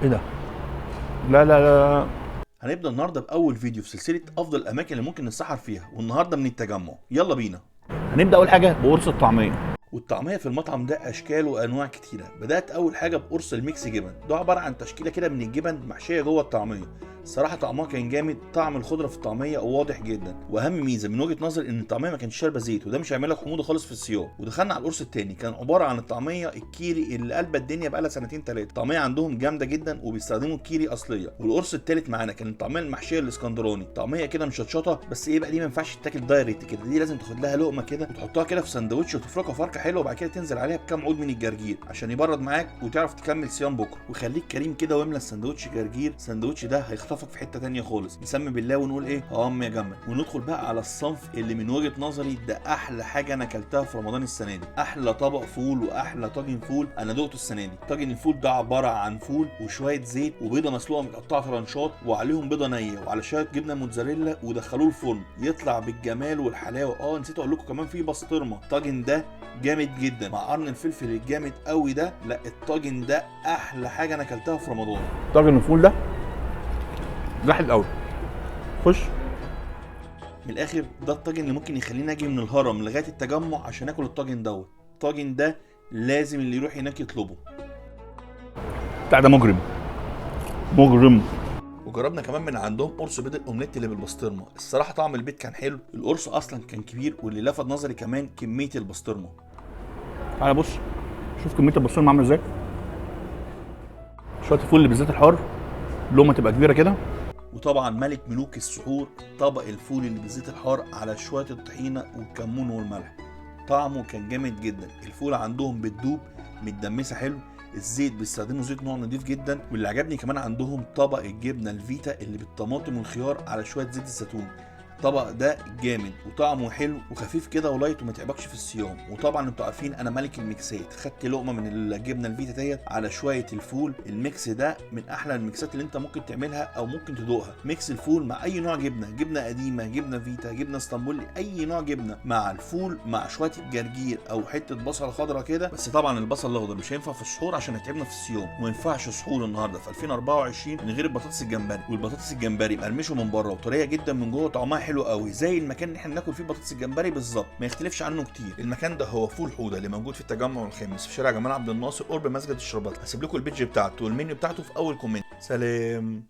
ايه ده؟ لا لا لا. هنبدأ النهارده بأول فيديو في سلسلة أفضل الأماكن اللي ممكن نسحر فيها، والنهارده من التجمع. يلا بينا. هنبدا اول حاجه بقرص الطعميه. والطعمية في المطعم ده أشكال وأنواع كتيرة. بدأت أول حاجة بقرص الميكس جبن، ده عبارة عن تشكيلة كده من الجبن محشية جوه الطعمية. الصراحة طعمها كان جامد، طعم الخضرة في الطعمية واضح جدا، وأهم ميزة من وجهة نظري إن الطعمية ما كانتش شاربة زيت، وده مش هيعمل لك حموضة خالص في الصيام. ودخلنا على القرص التاني، كان عبارة عن الطعمية الكيري اللي قلبة الدنيا بقالها سنتين تلاتة. الطعمية عندهم جامدة جدا وبيستخدموا الكيري أصلية. والقرص التالت معانا كان الطعمية المحشية الاسكندراني، طعمية كده مشطشطة، بس إيه بقى، دي ما ينفعش تتاكل دايركت كده، دي لازم تاخد لها لقمة كده وتحطها كده في سندوتش وتفركها فركة حلوة، وبعد كده تنزل عليها بكام عود من الجرجير عشان يبرد معاك وتعرف تكمل صيام بكره. وخليك كريم كده واملى السندوتش جرجير، السندوتش ده هيخطفك في حته تانية خالص. نسمي بالله ونقول ايه، يا جمل. وندخل بقى على الصنف اللي من وجهه نظري ده احلى حاجه انا اكلتها في رمضان السنه دي، احلى طبق فول واحلى طاجن فول انا دقته السنه دي. طاجن الفول ده عباره عن فول وشويه زيت وبيضه مسلوقه متقطعه طرنشات وعليهم بيضه نيه وعلى شويه جبنه موتزاريلا، ودخلوه الفرن يطلع بالجمال والحلاوه. نسيت اقول لكم كمان في بسطرمه. الطاجن ده جامد جدا مع قرن الفلفل الجامد قوي ده. لا الطاجن ده احلى حاجه انا اكلتها في رمضان. طاجن الفول ده جاحد قوي. خش. من الاخر ده الطاجن اللي ممكن يخليني اجي من الهرم لغايه التجمع عشان اكل الطاجن دوت. الطاجن ده لازم اللي يروح هناك يطلبه. بتاع ده مجرم مجرم. وجربنا كمان من عندهم قرص بيض الاومليت اللي بالبسطرمه. الصراحه طعم البيض كان حلو، القرص اصلا كان كبير، واللي لفت نظري كمان كميه البسطرمه. تعالى بص، شوف كميه البصل عامله ازاي. شويه الفول اللي بالزيت الحار، لقمه تبقى كبيره كده. وطبعا ملك ملوك السحور، طبق الفول اللي بالزيت الحار على شويه الطحينه والكمون والملح. طعمه كان جامد جدا. الفول عندهم بتدوب متدمسه حلو، الزيت بيستخدموا زيت نوع نضيف جدا. واللي عجبني كمان عندهم طبق الجبنه الفيتا اللي بالطماطم والخيار على شويه زيت الزيتون. الطبق ده جامد وطعمه حلو وخفيف كده ولايت وما تعبكش في الصيام. وطبعا انتوا عارفين انا ملك الميكسات، خدت لقمه من الجبنه الفيتا ديت على شويه الفول. الميكس ده من احلى الميكسات اللي انت ممكن تعملها او ممكن تدوقها. ميكس الفول مع اي نوع جبنه، جبنه قديمه، جبنه فيتا، جبنه اسطنبولي، اي نوع جبنه مع الفول مع شويه الجرجير او حته بصله خضراء كده. بس طبعا البصل الاخضر مش هينفع في السحور عشان هيتعبنا في الصيام، وما ينفعش سحور النهارده في 2024 من غير البطاطس الجمبري. والبطاطس الجمبري مقرمشه من بره وطريه جدا من جوه، طعمها حلو قوي زي المكان اللي احنا بناكل فيه بطاطس الجمبري بالظبط، ما يختلفش عنه كتير. المكان ده هو فول حوده اللي موجود في التجمع الخامس في شارع جمال عبد الناصر قرب مسجد الشربات. هسيب لكم البيج بتاعته والمنيو بتاعته في اول كومنت. سلام.